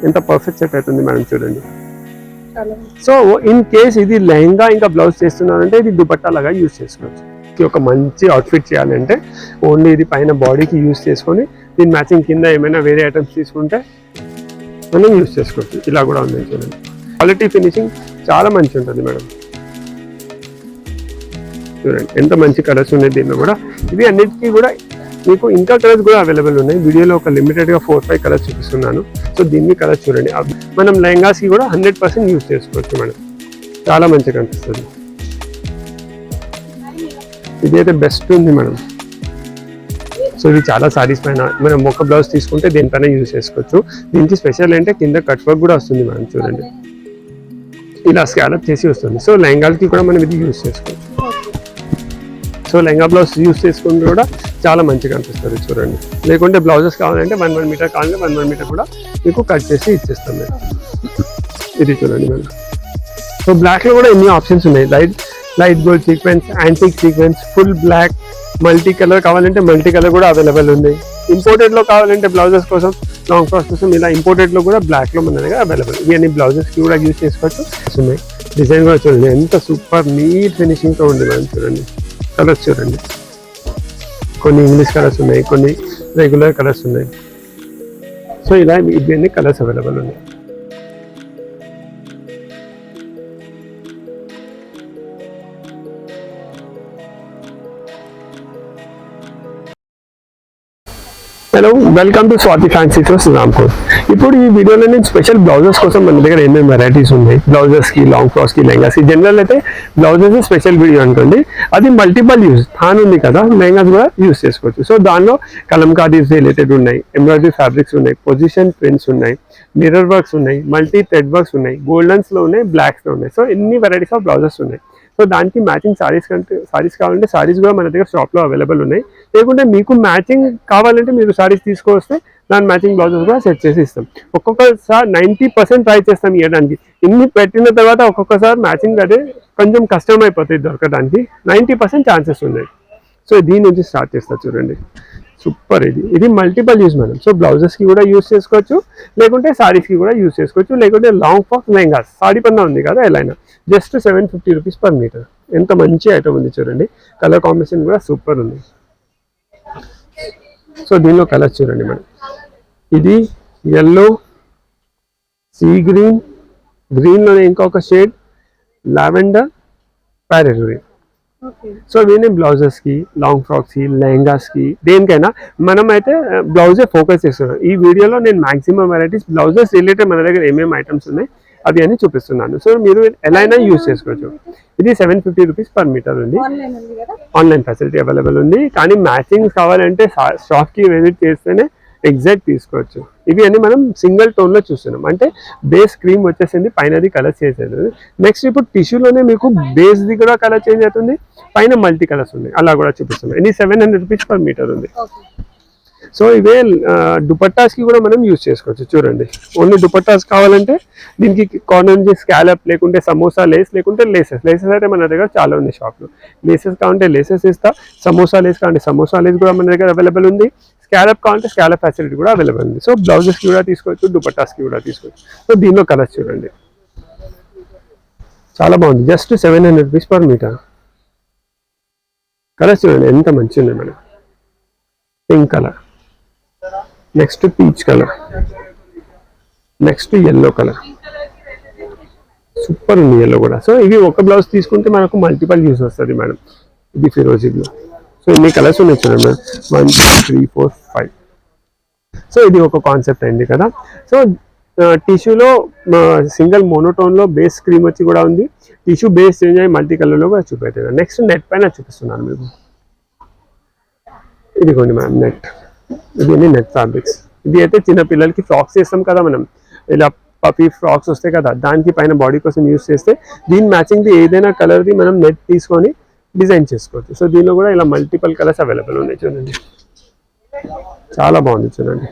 ఎంత perfect set అవుతుంది madam చూడండి. సో ఇన్ కేస్ ఇది లెహంగా ఇంకా బ్లౌజ్ చేస్తున్నారంటే ఇది దుపట్టా లాగా యూజ్ చేసుకోవచ్చు. ఒక మంచి అవుట్ఫిట్ చేయాలంటే ఓన్లీ ఇది పైన బాడీకి యూజ్ చేసుకొని దీని మ్యాచింగ్ కింద ఏమైనా వేరే ఐటమ్స్ తీసుకుంటే మనం యూజ్ చేసుకోవచ్చు. ఇలా కూడా ఉంది చూడండి. క్వాలిటీ ఫినిషింగ్ చాలా మంచి ఉంటుంది మేడం. చూడండి ఎంత మంచి కలర్స్ ఉన్నాయి దీనిలో కూడా. ఇవి అన్నిటికీ కూడా మీకు ఇంకా కలర్స్ కూడా అవైలబుల్ ఉన్నాయి. వీడియోలో ఒక లిమిటెడ్గా 4-5 కలర్స్ చూపిస్తున్నాను. సో దీన్ని కలర్స్ చూడండి. మనం లెహంగాస్కి కూడా 100% యూజ్ చేసుకోవచ్చు మేడం. చాలా మంచిగా కనిపిస్తుంది. ఇది అయితే బెస్ట్ ఉంది మేడం. సో ఇది చాలా సారీస్ పైన మనం ఒక బ్లౌజ్ తీసుకుంటే దీనిపైన యూజ్ చేసుకోవచ్చు. దీనికి స్పెషల్ అంటే కింద కట్ వర్క్ కూడా వస్తుంది మేడం. చూడండి ఇలా స్కాలప్ చేసి వస్తుంది. సో లెహంగాలకి కూడా మనం ఇది యూజ్ చేసుకోవచ్చు. సో లెహంగా బ్లౌజ్ యూజ్ చేసుకుంటే కూడా చాలా మంచిగా అనిపిస్తుంది చూడండి. లేకుంటే బ్లౌజెస్ కావాలంటే 1 మీటర్ కావాలంటే 1 మీటర్ కూడా మీకు కట్ చేసి ఇచ్చేస్తాం మేము. ఇది చూడండి మేడం. సో బ్లాక్లో కూడా ఎన్ని ఆప్షన్స్ ఉన్నాయి. Light gold sequence, antique sequence, full black, multi colour కావాలంటే మల్టీ కలర్ కూడా అవైలబుల్ ఉంది. ఇంపోర్టెడ్లో కావాలంటే బ్లౌజెస్ కోసం, లాంగ్ ఫ్రాక్స్ కోసం ఇలా ఇంపోర్టెడ్లో కూడా బ్లాక్లో మన దగ్గర అవైలబుల్. ఇవన్నీ బ్లౌజెస్కి కూడా యూజ్ చేసుకోవచ్చు. ఉన్నాయి డిజైన్ కూడా చూడండి ఎంత సూపర్ నీట్ ఫినిషింగ్తో ఉంది మేడం. చూడండి కలర్స్ చూడండి. కొన్ని ఇంగ్లీష్ కలర్స్ ఉన్నాయి, కొన్ని రెగ్యులర్ కలర్స్ ఉన్నాయి. సో ఇలా ఇవన్నీ కలర్స్ అవైలబుల్ ఉన్నాయి. Hello, welcome to Swathi fancy stores Rampur. ఇప్పుడు ఈ వీడియోలో నేను స్పెషల్ బ్లౌజెస్ కోసం మన దగ్గర ఏమేమి వెరైటీస్ ఉన్నాయి, బ్లౌజెస్కి, లాంగ్ ఫ్రాక్స్కి, లెహంగాస్కి. జనరల్ అయితే బ్లౌజెస్ స్పెషల్ వీడియో అనుకోండి. అది మల్టిపల్ యూజ్. థాన్ ఉంది కదా, లెహంగాస్ కూడా యూజ్ చేసుకోవచ్చు. సో దానిలో కలంకారీస్ రిలేటెడ్ ఉన్నాయి, ఎంబ్రాయిడరీ ఫ్యాబ్రిక్స్ ఉన్నాయి, పొజిషన్ ప్రింట్స్ ఉన్నాయి, మిర్రర్ వర్క్స్ ఉన్నాయి, మల్టీ థ్రెడ్ వర్క్స్ ఉన్నాయి, గోల్డెన్స్లో ఉన్నాయి, బ్లాక్స్లో ఉన్నాయి. సో ఎన్ని వెరైటీస్ ఆఫ్ బ్లౌజెస్ ఉన్నాయి. సో దానికి మ్యాచింగ్ సారీస్ కావాలంటే సారీస్ కూడా మన దగ్గర షాప్లో అవైలబుల్ ఉన్నాయి. లేకుంటే మీకు మ్యాచింగ్ కావాలంటే మీరు సారీస్ తీసుకొస్తే దాని మ్యాచింగ్ బ్లౌజెస్ కూడా సెట్ చేసి ఇస్తాం. ఒక్కొక్కసారి 90% ట్రై చేస్తాం ఇవ్వడానికి. ఇన్ని పెట్టిన తర్వాత ఒక్కొక్కసారి మ్యాచింగ్ అదే కొంచెం కష్టం అయిపోతుంది దొరకడానికి. 90% ఛాన్సెస్ ఉన్నాయి. సో దీని నుంచి స్టార్ట్ చేస్తా చూడండి. సూపర్. ఇది మల్టిపల్ యూజ్ మేడం. సో బ్లౌజెస్కి కూడా యూజ్ చేసుకోవచ్చు, లేకుంటే సారీస్కి కూడా యూజ్ చేసుకోవచ్చు, లేకుంటే లాంగ్ ఫ్రాక్స్, లెహంగాస్, సారీ పన్నా ఉంది కదా ఎలా అయినా. Just 750 rupees per metre. ఎంత మంచి ఐటమ్ ఉంది చూడండి. కలర్ కాంబినేషన్ కూడా సూపర్ ఉంది. సో దీనిలో కలర్స్ చూడండి మేడం. ఇది ఎల్లో, సీ గ్రీన్, గ్రీన్లోనే ఇంకొక shade lavender, parrot green. So ఇవన్నీ బ్లౌజెస్కి, లాంగ్ ఫ్రాక్స్కి, లెహంగాస్కి, దేనికైనా మనం అయితే బ్లౌజే ఫోకస్ చేస్తున్నాం. ఈ వీడియోలో నేను మాక్సిమం వెరైటీస్ బ్లౌజెస్ రిలేటెడ్ మన దగ్గర ఏమేమి ఐటమ్స్ ఉన్నాయి అవి అని చూపిస్తున్నాను. సో మీరు ఎలా అయినా యూజ్ చేసుకోవచ్చు. ఇది 750 రూపీస్ పర్ మీటర్ ఉంది. ఆన్లైన్ ఫెసిలిటీ అవైలబుల్ ఉంది. కానీ మ్యాచింగ్స్ కావాలంటే షాప్కి విజిట్ చేస్తేనే ఎగ్జాక్ట్ తీసుకోవచ్చు. ఇవి అన్ని మనం సింగిల్ టోన్లో చూస్తున్నాం. అంటే బేస్ క్రీమ్ వచ్చేసింది, పైనది కలర్ చేంజ్ అవుతుంది. నెక్స్ట్ ఇప్పుడు టిష్యూలోనే మీకు బేస్ది కూడా కలర్ చేంజ్ అవుతుంది, పైన మల్టీ కలర్స్ ఉన్నాయి, అలా కూడా చూపిస్తున్నాం. ఇది 700 రూపీస్ పర్ మీటర్ ఉంది. సో ఇవే దుపట్టాస్కి కూడా మనం యూజ్ చేసుకోవచ్చు. చూడండి ఓన్లీ దుపట్టాస్ కావాలంటే దీనికి కార్నర్ నుంచి స్కాలప్, లేకుంటే సమోసా లేస్, లేకుంటే లేసెస్ అయితే మన దగ్గర చాలా ఉంది షాప్లో. లేసెస్ కావాలంటే లేసెస్ ఇస్తా, సమోసా లేస్ కావాలంటే సమోసా లేస్ కూడా మన దగ్గర అవైలబుల్ ఉంది, స్కాలప్ కావాలంటే స్కాలప్ ఫెసిలిటీ కూడా అవైలబుల్ ఉంది. సో బ్లౌజెస్కి కూడా తీసుకోవచ్చు, దుపట్టాస్కి కూడా తీసుకోవచ్చు. సో దీనిలో కలర్స్ చూడండి చాలా బాగుంది. Just 700 rupees per metre. Colours చూడండి ఎంత మంచిగా ఉంది madam. Pink colour, next peach colour, next yellow colour. Super ఉంది ఎల్లో కూడా. సో ఇవి ఒక బ్లౌజ్ తీసుకుంటే మనకు మల్టిపల్ యూస్ వస్తుంది మేడం. ఇది ఫిరోజీ బ్లూ. సో ఇన్ని కలర్స్ ఉన్నాయి చూడండి మేడం. 1 2 3 4 5. సో ఇది ఒక కాన్సెప్ట్ అయింది కదా. సో టిష్యూలో సింగిల్ మోనోటోన్లో బేస్ క్రీమ్ వచ్చి కూడా ఉంది. టిష్యూ బేస్ చేంజ్ అయ్యి మల్టీ కలర్లో కూడా చూపెట్టాను. నెక్స్ట్ నెట్ పైన చూపిస్తున్నాను మీకు. ఇదిగోండి మ్యామ్ నెట్. ఇది నెట్ ఫ్యాబ్రిక్స్. ఇది అయితే చిన్న పిల్లలకి ఫ్రాక్స్ చేస్తాం కదా మనం, ఇలా పఫీ ఫ్రాక్స్ వస్తాయి కదా, దానికి పైన బాడీ కోసం యూజ్ చేస్తే దీని మ్యాచింగ్ది ఏదైనా కలర్ది మనం నెట్ తీసుకొని డిజైన్ చేసుకోవచ్చు. సో దీనిలో కూడా ఇలా మల్టిపల్ కలర్స్ అవైలబుల్ ఉన్నాయి చూడండి. చాలా బాగుంది చూడండి.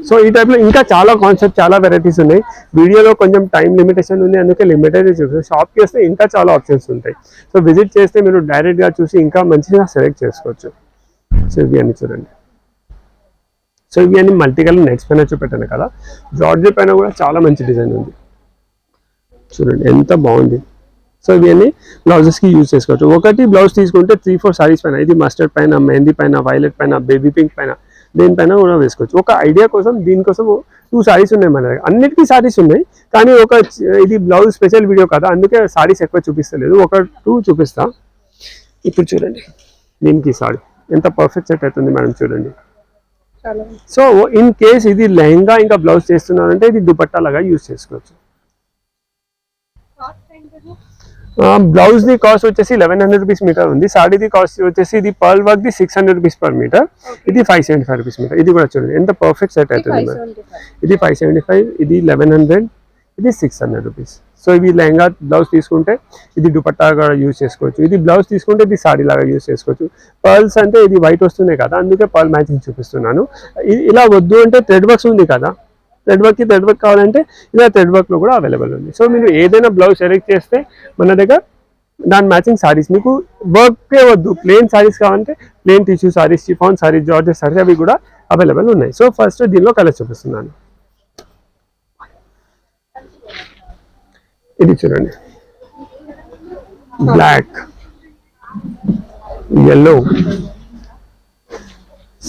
సో ఈ టైప్లో ఇంకా చాలా కాన్సెప్ట్, చాలా వెరైటీస్ ఉన్నాయి. వీడియోలో కొంచెం టైం లిమిటేషన్ ఉంది, అందుకే లిమిటెడ్ చూపిస్తాను. షాప్కి వస్తే ఇంకా చాలా ఆప్షన్స్ ఉంటాయి. సో విజిట్ చేస్తే మీరు డైరెక్ట్గా చూసి ఇంకా మంచిగా సెలెక్ట్ చేసుకోవచ్చు. సో ఇవి అన్ని చూడండి. సో ఇవి అన్ని మల్టీ కలర్ నెట్స్ పైన చూపెట్టాను కదా. జార్జెట్ పైన కూడా చాలా మంచి డిజైన్ ఉంది చూడండి, ఎంత బాగుంది. సో ఇవన్నీ బ్లౌజెస్కి యూజ్ చేసుకోవచ్చు. ఒకటి బ్లౌజ్ తీసుకుంటే 3-4 సారీస్ పైన, ఇది మస్టర్డ్ పైన, మెహందీ పైన, వైలెట్ పైన, బేబీ పింక్ పైన, దేనిపైన కూడా వేసుకోవచ్చు. ఒక ఐడియా కోసం దీనికోసం 2 సారీస్ ఉన్నాయి మన దగ్గర. అన్నిటికీ సారీస్ ఉన్నాయి, కానీ ఇది బ్లౌజ్ స్పెషల్ వీడియో కదా, అందుకే సారీస్ ఎక్కువ చూపిస్తలేదు. 1-2 చూపిస్తా. ఇప్పుడు చూడండి, దీనికి సారీ ఎంత పర్ఫెక్ట్ సెట్ అవుతుంది మేడం చూడండి. సో ఇన్ కేస్ ఇది లెహంగా ఇంకా బ్లౌజ్ చేస్తున్నారంటే ఇది దుపట్టా లాగా యూజ్ చేసుకోవచ్చు. బ్లౌజ్ ది కాస్ట్ వచ్చేసి 1100 రూపీస్ మీటర్ ఉంది. సాడీది కాస్ట్ వచ్చేసి ఇది పర్ల్ వర్క్ ది 600 రూపీస్ పర్ మీటర్, ఇది 575 రూపీస్ మీటర్. ఇది కూడా చూడండి ఎంత పర్ఫెక్ట్ సెట్ అవుతుంది మేడం. ఇది 575, ఇది 1100, ఇది 600 రూపీస్. సో ఇవి లెహంగా బ్లౌజ్ తీసుకుంటే ఇది దుపట్టా కూడా యూజ్ చేసుకోవచ్చు. ఇది బ్లౌజ్ తీసుకుంటే ఇది సాడీ లాగా యూజ్ చేసుకోవచ్చు. పర్ల్స్ అంటే ఇది వైట్ వస్తున్నాయి కదా, అందుకే పర్ల్ మ్యాచింగ్ చూపిస్తున్నాను. ఇలా వద్దు అంటే థ్రెడ్ వర్క్స్ ఉంది కదా, థ్రెడ్ వర్క్ కావాలంటే ఇలా థ్రెడ్ వర్క్లో కూడా అవైలబుల్ ఉంది. సో మీరు ఏదైనా బ్లౌజ్ సెలెక్ట్ చేస్తే మన దగ్గర దాని మ్యాచింగ్ సారీస్, మీకు వర్కే వద్దు ప్లెయిన్ సారీస్ కావాలంటే plain tissue saris, chiffon saris, georgette saris అవి కూడా అవైలబుల్ ఉన్నాయి. సో ఫస్ట్ దీనిలో కలర్ చూపిస్తున్నాను. ఇది చూడండి, బ్లాక్, ఎల్లో,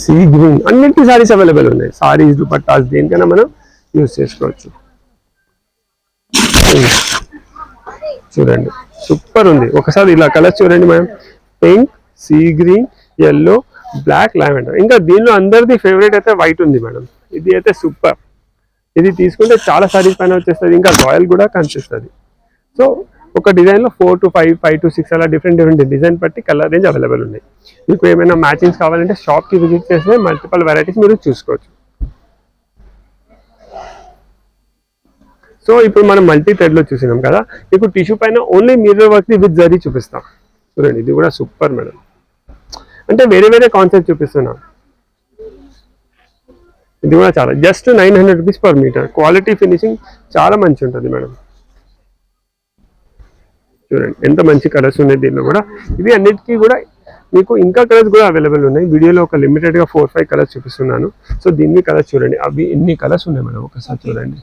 సీ గ్రీన్, అన్నింటి సారీస్ అవైలబుల్ ఉన్నాయి. సారీస్, దుపట్టాస్ దేనికైనా మనం యూజ్ చేసుకోవచ్చు. చూడండి సూపర్ ఉంది. ఒకసారి ఇలా కలర్స్ చూడండి madam, pink, sea green, yellow, black, lavender. ఇంకా దీనిలో అందరిది ఫేవరెట్ అయితే వైట్ ఉంది మేడం. ఇది అయితే సూపర్. ఇది తీసుకుంటే చాలా సారీస్ పైన వచ్చేస్తుంది, ఇంకా రాయల్ కూడా కనిపిస్తుంది. సో ఒక డిజైన్లో 4 to 5, 5 to 6 అలా డిఫరెంట్ డిజైన్ బట్టి కలర్ రేంజ్ అవైలబుల్ ఉన్నాయి. మీకు ఏమైనా మ్యాచింగ్స్ కావాలంటే షాప్కి విజిట్ చేస్తే మల్టిపుల్ వెరైటీస్ మీరు చూసుకోవచ్చు. సో ఇప్పుడు మనం మల్టీ థ్రెడ్లో చూసినాం కదా, ఇప్పుడు టిష్యూ పైన only mirror work with zari చూపిస్తాం చూడండి. ఇది కూడా సూపర్ మేడం, అంటే వేరే కాన్సెప్ట్ చూపిస్తున్నాం. ఇది కూడా చాలా just 900 rupees per metre. Quality finishing చాలా మంచి ఉంటుంది మేడం. చూడండి ఎంత మంచి కలర్స్ ఉన్నాయి దీనిలో కూడా. ఇవి అన్నిటికీ కూడా మీకు ఇంకా కలర్స్ కూడా అవైలబుల్ ఉన్నాయి. వీడియోలో ఒక లిమిటెడ్గా 4-5 కలర్స్ చూపిస్తున్నాను. సో దీన్ని కలర్స్ చూడండి, అవి ఎన్ని కలర్స్ ఉన్నాయి మేడం ఒకసారి చూడండి.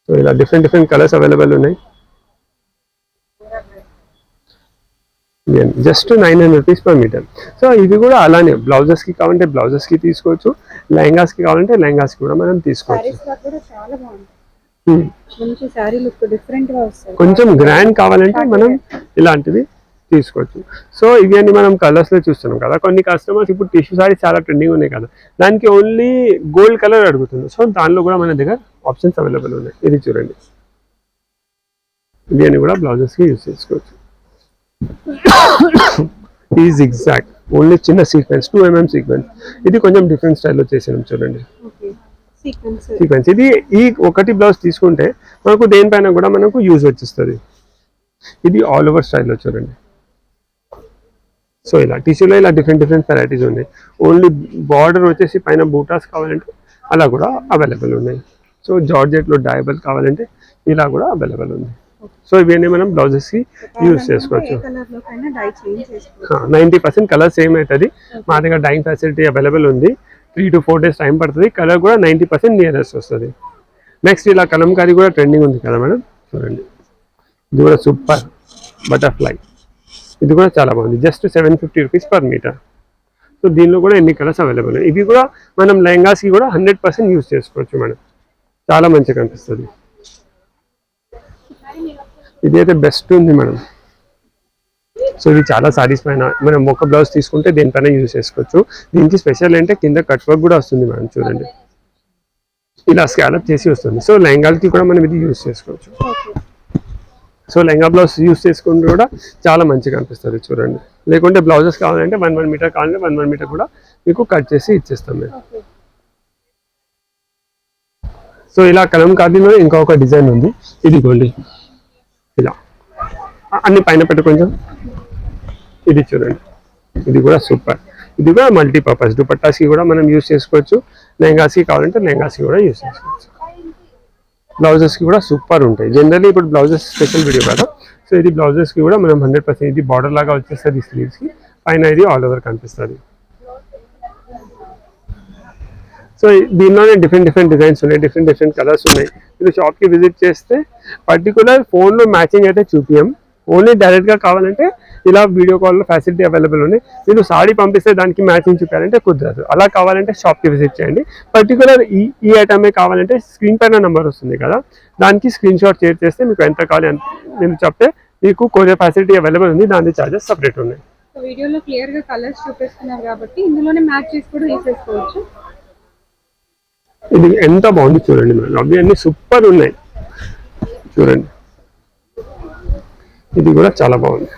సో ఇలా డిఫరెంట్ కలర్స్ అవైలబుల్ ఉన్నాయి. Just 900 rupees per metre. So ఇది కూడా అలానే బ్లౌజెస్కి కావాలంటే బ్లౌజెస్కి తీసుకోవచ్చు, లెహంగాస్కి కావాలంటే లెహంగాస్కి కూడా మనం తీసుకోవచ్చు. కొంచెం గ్రాండ్ కావాలంటే మనం ఇలాంటివి తీసుకోవచ్చు. సో ఇవి అన్ని మనం కలర్స్లో చూస్తున్నాం కదా. కొన్ని కస్టమర్స్ ఇప్పుడు టిష్యూ సారీస్ చాలా ట్రెండింగ్ ఉన్నాయి కదా, దానికి ఓన్లీ గోల్డ్ కలర్ అడుగుతుంది. సో దానిలో కూడా మన దగ్గర ఆప్షన్స్ అవైలబుల్ ఉన్నాయి. ఇది చూడండి, ఇవి అన్ని కూడా బ్లౌజెస్కి యూజ్ చేసుకోవచ్చు. ఈ జిగ్జాగ్ ఓన్లీ చిన్న సీక్వెన్స్, 2 mm సీక్వెన్స్. ఇది కొంచెం డిఫరెంట్ స్టైల్లో చేసినాం చూడండి సీక్వెన్స్. ఇది ఈ ఒకటి బ్లౌజ్ తీసుకుంటే మనకు దేనిపైన కూడా మనకు యూజ్ వచ్చేస్తుంది. ఇది ఆల్ ఓవర్ స్టైల్లో చూడండి. సో ఇలా టిష్యూలో ఇలా డిఫరెంట్ వెరైటీస్ ఉన్నాయి. ఓన్లీ బార్డర్ వచ్చేసి పైన బూటాస్ కావాలంటే అలా కూడా అవైలబుల్ ఉన్నాయి. సో జార్జెట్లో డైబల్ కావాలంటే ఇలా కూడా అవైలబుల్ ఉంది. సో ఇవన్నీ మనం బ్లౌజెస్కి యూజ్ చేసుకోవచ్చు. 90% కలర్ సేమ్ అవుతుంది. మా దగ్గర డైయింగ్ ఫెసిలిటీ అవైలబుల్ ఉంది. 3 to 4 days టైం పడుతుంది. కలర్ కూడా 90% నియరెస్ట్ వస్తుంది. నెక్స్ట్ ఇలా కలంకారీ కూడా ట్రెండింగ్ ఉంది కదా మేడం, చూడండి. ఇది కూడా సూపర్ బటర్ఫ్లై. ఇది కూడా చాలా బాగుంది. Just 750 rupees per metre. So దీనిలో కూడా ఎన్ని కలర్స్ అవైలబుల్ ఉన్నాయి. ఇవి కూడా మనం లెహంగాస్కి కూడా 100% యూజ్ చేసుకోవచ్చు మేడం. చాలా మంచిగా కనిపిస్తుంది. ఇది అయితే బెస్ట్ ఉంది మేడం. సో ఇది చాలా సారీస్ పైన మనం ఒక బ్లౌజ్ తీసుకుంటే దేనిపైన యూజ్ చేసుకోవచ్చు. దీనికి స్పెషల్ అంటే కింద కట్ వర్క్ కూడా వస్తుంది మేడం, చూడండి ఇలా స్కాలప్ చేసి వస్తుంది. సో లెహంగాలకి కూడా మనం ఇది యూజ్ చేసుకోవచ్చు. సో లెహంగా బ్లౌజ్ యూజ్ చేసుకుంటే కూడా చాలా మంచిగా అనిపిస్తుంది చూడండి. లేకుంటే బ్లౌజెస్ కావాలంటే 1 మీటర్ కావాలంటే 1 మీటర్ కూడా మీకు కట్ చేసి ఇచ్చేస్తాం మేము. సో ఇలా కలంకారీలో ఇంకొక డిజైన్ ఉంది. ఇది గోల్డ్ ఇలా అన్ని పైన పెట్టి కొంచెం ఇది చూడండి. ఇది కూడా సూపర్. ఇది కూడా మల్టీపర్పస్. దుపట్టాస్కి కూడా మనం యూజ్ చేసుకోవచ్చు, లెహంగాస్కి కావాలంటే లెహంగాస్కి కూడా యూజ్ చేసుకోవచ్చు. బ్లౌజెస్కి కూడా సూపర్ ఉంటాయి. జనరల్లీ ఇప్పుడు బ్లౌజెస్ స్పెషల్ వీడియో కదా. సో ఇది బ్లౌజెస్కి కూడా మనం 100% ఇది బార్డర్ లాగా వచ్చేస్తుంది స్లీవ్స్కి, పైన ఇది ఆల్ ఓవర్ కనిపిస్తుంది. సో దీనిలోనే డిఫరెంట్ డిజైన్స్ ఉన్నాయి, డిఫరెంట్ కలర్స్ ఉన్నాయి. మీరు షాప్కి విజిట్ చేస్తే పర్టికులర్ ఫోన్లో మ్యాచింగ్ అయితే చూపియం, ఓన్లీ డైరెక్ట్గా కావాలంటే ఇలా వీడియో కాల్లో ఫెసిలిటీ అవైలబుల్ ఉంది. మీరు సాడీ పంపిస్తే దానికి మ్యాచింగ్ చూపించాలంటే కుదరదు. అలా కావాలంటే షాప్కి విజిట్ చేయండి. పర్టికులర్ ఈ ఐటమే కావాలంటే స్క్రీన్ పైన నెంబర్ వస్తుంది కదా, దానికి స్క్రీన్ షాట్ షేర్ చేస్తే మీకు ఎంత కావాలి అని నేను చెప్తే మీకు కొరియర్ ఫెసిలిటీ అవైలబుల్ ఉంది, దాని ఛార్జెస్ సపరేట్ ఉన్నాయి. వీడియోలో క్లియర్ గా కలర్స్ చూపిస్తున్నారు కాబట్టి ఇందులోనే మ్యాచ్ చేసి కూడా తీసేసుకోవచ్చు. ఇది ఎంత బాగుంది చూడండి మేడం, అవి అన్ని సూపర్ ఉన్నాయి చూడండి. ఇది కూడా చాలా బాగుంది.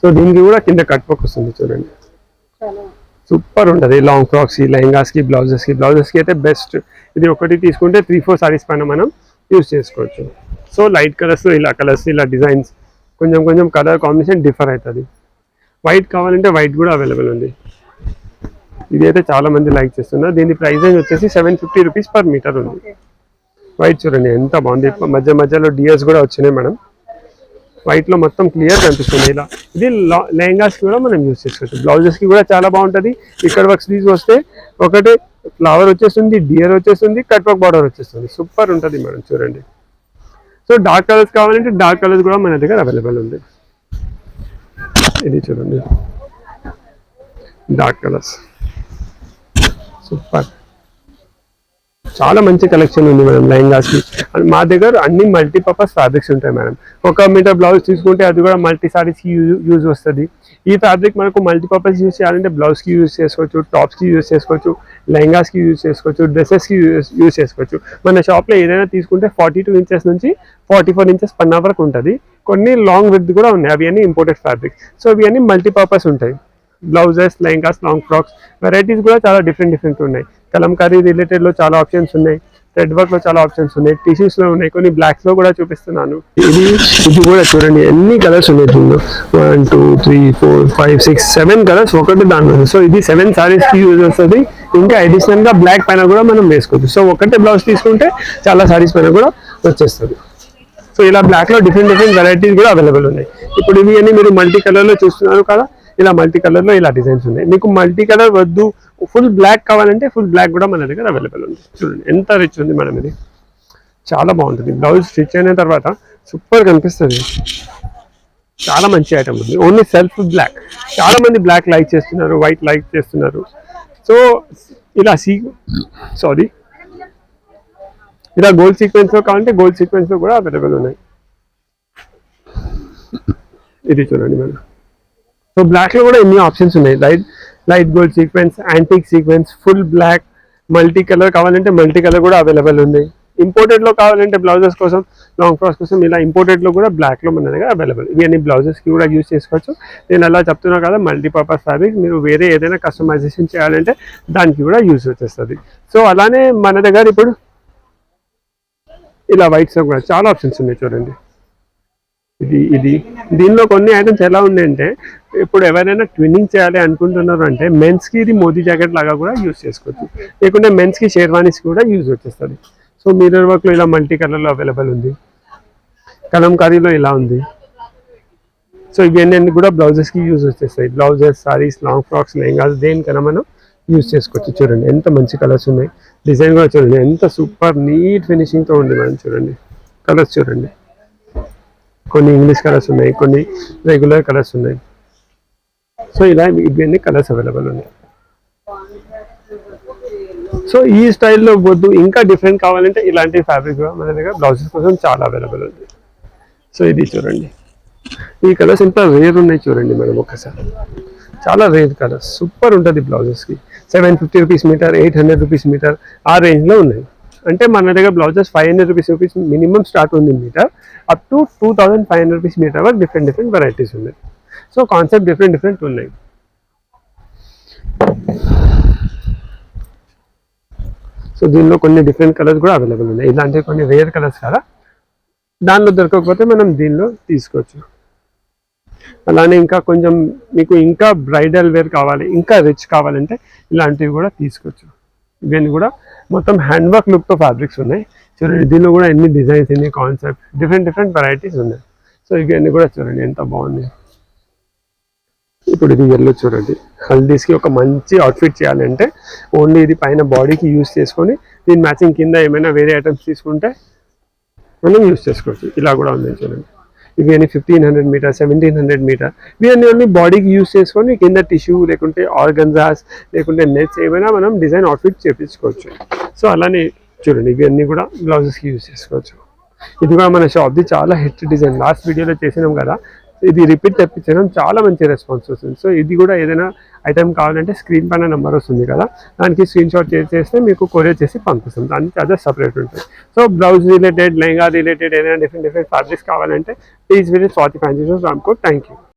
సో దీనికి కూడా కింద కట్ వర్క్ వస్తుంది చూడండి, సూపర్ ఉంటుంది. లాంగ్ ఫ్రాక్స్కి, లెహంగాస్కి, బ్లౌజెస్కి అయితే బెస్ట్. ఇది ఒకటి తీసుకుంటే 3-4 సారీస్ పైన మనం యూజ్ చేసుకోవచ్చు. సో లైట్ కలర్స్, ఇలా కలర్స్, ఇలా డిజైన్స్ కొంచెం కలర్ కాంబినేషన్ డిఫర్ అవుతుంది. వైట్ కావాలంటే వైట్ కూడా అవైలబుల్ ఉంది. ఇది అయితే చాలా మంది లైక్ చేస్తున్నారు. దీని ప్రైస్ వచ్చేసి 750 రూపీస్ పర్ మీటర్ ఉంది. వైట్ చూడండి ఎంత బాగుంది, మధ్యలో డియర్స్ కూడా వచ్చినాయి మేడం. వైట్లో మొత్తం క్లియర్ కనిపిస్తుంది. ఇలా ఇది లెహంగాస్కి కూడా మనం యూజ్ చేసుకోవచ్చు, బ్లౌజెస్కి కూడా చాలా బాగుంటుంది. ఇక్కడ వర్క్ స్లీవ్స్ వస్తే ఒకటే ఫ్లవర్ వచ్చేస్తుంది, డియర్ వచ్చేస్తుంది, కట్ వర్క్ బార్డర్ వచ్చేస్తుంది, సూపర్ ఉంటుంది మేడం చూడండి. సో డార్క్ కలర్స్ కావాలంటే డార్క్ కలర్స్ కూడా మన దగ్గర అవైలబుల్ ఉంది. ఇది చూడండి డార్క్ కలర్స్, సూపర్, చాలా మంచి కలెక్షన్ ఉంది మేడం లెహంగాస్కి. మా దగ్గర అన్ని మల్టీపర్పస్ ఫ్యాబ్రిక్స్ ఉంటాయి మేడం. 1 మీటర్ బ్లౌజ్ తీసుకుంటే అది కూడా మల్టీ సారీస్కి యూజ్ వస్తుంది. ఈ ఫ్యాబ్రిక్ మనకు మల్టీపర్పస్ యూజ్ చేయాలంటే బ్లౌజ్కి యూజ్ చేసుకోవచ్చు, టాప్స్కి యూజ్ చేసుకోవచ్చు, లెహంగాస్కి యూజ్ చేసుకోవచ్చు, డ్రెస్సెస్కి యూజ్ చేసుకోవచ్చు. మన షాప్లో ఏదైనా తీసుకుంటే 42 ఇంచెస్ నుంచి 44 ఇంచెస్ పన్నా వరకు ఉంటుంది. కొన్ని లాంగ్ విడ్త్ కూడా ఉన్నాయి, అవి అన్ని ఇంపోర్టెడ్ ఫ్యాబ్రిక్. సో అవి అన్ని మల్టీపర్పస్ ఉంటాయి. Blouses, lehengas, long frocks varieties కూడా చాలా డిఫరెంట్ ఉన్నాయి. కలంకారీ రిలేటెడ్లో చాలా ఆప్షన్స్ ఉన్నాయి, థ్రెడ్ వర్క్లో చాలా ఆప్షన్స్ ఉన్నాయి, టిష్యూస్లో ఉన్నాయి, కొన్ని బ్లాక్స్లో కూడా చూపిస్తున్నాను. ఇది కూడా చూడండి ఎన్ని కలర్స్ ఉన్నాయి దీనిలో, 1 2 3 4 5 6 7 కలర్స్ ఒకటి దానిలో. సో ఇది 7 సారీస్కి యూజ్ వస్తుంది. ఇంకా అడిషనల్గా బ్లాక్ పైన కూడా మనం వేసుకోవచ్చు. సో ఒకటే బ్లౌజ్ తీసుకుంటే చాలా సారీస్ పైన కూడా వచ్చేస్తుంది. సో ఇలా బ్లాక్లో డిఫరెంట్ వెరైటీస్ కూడా అవైలబుల్ ఉన్నాయి. ఇప్పుడు ఇవి అన్ని మీరు మల్టీ కలర్లో చూస్తున్నారు కదా, ఇలా మల్టీ కలర్లో ఇలా డిజైన్స్ ఉన్నాయి. మీకు మల్టీ కలర్ వద్దు, ఫుల్ బ్లాక్ కావాలంటే ఫుల్ బ్లాక్ కూడా మన దగ్గర అవైలబుల్ ఉంది. చూడండి ఎంత రిచ్ ఉంది మేడం, ఇది చాలా బాగుంటుంది. బ్లౌజ్ స్టిచ్ అయిన తర్వాత సూపర్ కనిపిస్తుంది, చాలా మంచి ఐటమ్ ఉంది. ఓన్లీ సెల్ఫ్ బ్లాక్, చాలా మంది బ్లాక్ లైక్ చేస్తున్నారు, వైట్ లైక్ చేస్తున్నారు. సో ఇలా ఇలా గోల్డ్ సీక్వెన్స్లో కావాలంటే గోల్డ్ సీక్వెన్స్లో కూడా అవైలబుల్ ఉన్నాయి. ఇది చూడండి మేడం. సో బ్లాక్లో కూడా ఎన్ని ఆప్షన్స్ ఉన్నాయి, light gold sequence, antique sequence, full black, multi colour కావాలంటే మల్టీ కలర్ కూడా అవైలబుల్ ఉంది. ఇంపోర్టెడ్లో కావాలంటే బ్లౌజెస్ కోసం, లాంగ్ ఫ్రాక్స్ కోసం ఇలా ఇంపోర్టెడ్లో కూడా బ్లాక్లో మన దగ్గర అవైలబుల్. ఇవి అన్ని బ్లౌజెస్కి కూడా యూజ్ చేసుకోవచ్చు. నేను అలా చెప్తున్నా కదా, మల్టీపర్పస్ ఫ్యాబ్రిక్. మీరు వేరే ఏదైనా కస్టమైజేషన్ చేయాలంటే దానికి కూడా యూజ్ వచ్చేస్తుంది. సో అలానే మన దగ్గర ఇప్పుడు ఇలా వైట్స్లో కూడా చాలా ఆప్షన్స్ ఉన్నాయి చూడండి. ఇది దీనిలో కొన్ని ఐటమ్స్ ఎలా ఉన్నాయంటే, ఇప్పుడు ఎవరైనా ట్విన్నింగ్ చేయాలి అనుకుంటున్నారు అంటే మెన్స్కి ఇది మోదీ జాకెట్ లాగా కూడా యూజ్ చేసుకోవచ్చు, లేకుంటే మెన్స్కి షేర్వానీస్ కూడా యూజ్ వచ్చేస్తుంది. సో మిర్రర్ వర్క్లో ఇలా మల్టీ కలర్లో అవైలబుల్ ఉంది, కలంకారీలో ఇలా ఉంది. సో ఇవన్నీ కూడా బ్లౌజెస్కి యూజ్ వచ్చేస్తాయి. Blouses, saris, long frocks, lehengas దేనికైనా మనం యూజ్ చేసుకోవచ్చు. చూడండి ఎంత మంచి కలర్స్ ఉన్నాయి, డిజైన్ కూడా చూడండి ఎంత సూపర్ నీట్ ఫినిషింగ్తో ఉంది మేడం. చూడండి కలర్స్ చూడండి, కొన్ని ఇంగ్లీష్ కలర్స్ ఉన్నాయి, కొన్ని రెగ్యులర్ కలర్స్ ఉన్నాయి. సో ఇలా ఇవన్నీ కలర్స్ అవైలబుల్ ఉన్నాయి. సో ఈ స్టైల్లో వద్దు, ఇంకా డిఫరెంట్ కావాలంటే ఇలాంటి ఫ్యాబ్రిక్ మన దగ్గర బ్లౌజెస్ కోసం చాలా అవైలబుల్ ఉంది. సో ఇది చూడండి, ఈ కలర్స్ ఎంత రేర్ ఉన్నాయి చూడండి మేడం, ఒకసారి చాలా రేర్ కలర్స్, సూపర్ ఉంటుంది బ్లౌజెస్కి. 750 రూపీస్ మీటర్, 800 రూపీస్ మీటర్, ఆ రేంజ్లో ఉన్నాయి. అంటే మన దగ్గర బ్లౌజెస్ 500 రూపీస్ మినిమం స్టార్ట్ ఉంది metre, up to 2500 rupees metre వరకు డిఫరెంట్ వెరైటీస్ ఉన్నాయి. సో కాన్సెప్ట్ డిఫరెంట్ ఉన్నాయి. సో దీనిలో కొన్ని డిఫరెంట్ కలర్స్ కూడా అవైలబుల్ ఉన్నాయి. ఇలాంటి కొన్ని రేర్ కలర్స్ కదా, దానిలో దొరకకపోతే మనం దీనిలో తీసుకోవచ్చు. అలానే ఇంకా కొంచెం మీకు ఇంకా బ్రైడల్ వేర్ కావాలి, ఇంకా రిచ్ కావాలంటే ఇలాంటివి కూడా తీసుకోవచ్చు. ఇవన్నీ కూడా మొత్తం హ్యాండ్ వర్క్ లుక్తో ఫ్యాబ్రిక్స్ ఉన్నాయి చూడండి. దీనిలో కూడా ఎన్ని డిజైన్స్, ఎన్ని కాన్సెప్ట్, డిఫరెంట్ వెరైటీస్ ఉన్నాయి. సో ఇవన్నీ కూడా చూడండి ఎంత బాగుంది. ఇప్పుడు ఇది ఎల్లో చూడండి, హల్దీస్కి ఒక మంచి అవుట్ఫిట్ చేయాలంటే ఓన్లీ ఇది పైన బాడీకి యూస్ చేసుకొని దీని మ్యాచింగ్ కింద ఏమైనా వేరే ఐటమ్స్ తీసుకుంటే మనం యూస్ చేసుకోవచ్చు. ఇలా కూడా ఉంది చూడండి, ఇవి అన్ని 1500 మీటర్ 1700 మీటర్, ఇవన్నీ ఓన్లీ బాడీకి యూస్ చేసుకొని కింద టిష్యూ లేకుంటే ఆర్గన్జాస్ లేకుంటే నెట్స్ ఏమైనా మనం డిజైన్ అవుట్ఫిట్ చేపించుకోవచ్చు. సో అలానే చూడండి, ఇవన్నీ కూడా బ్లౌజెస్కి యూస్ చేసుకోవచ్చు. ఇది కూడా మన షాప్ది చాలా హిట్ డిజైన్, లాస్ట్ వీడియోలో చేసినాం కదా, ఇది రిపీట్ తెప్పించడం చాలా మంచి రెస్పాన్స్ వస్తుంది. సో ఇది కూడా ఏదైనా ఐటమ్ కావాలంటే స్క్రీన్ పైన నెంబర్ వస్తుంది కదా, దానికి స్క్రీన్ షాట్ చేస్తే మీకు కొరియర్ చేసి పంపిస్తాం, దానికి చార్జెస్ సపరేట్ ఉంటుంది. So blouse related, lehenga related ఏదైనా డిఫరెంట్ ఫ్యాబ్రిక్స్ కావాలంటే please visit Swathi fancy stores, Ramkot. Thank you.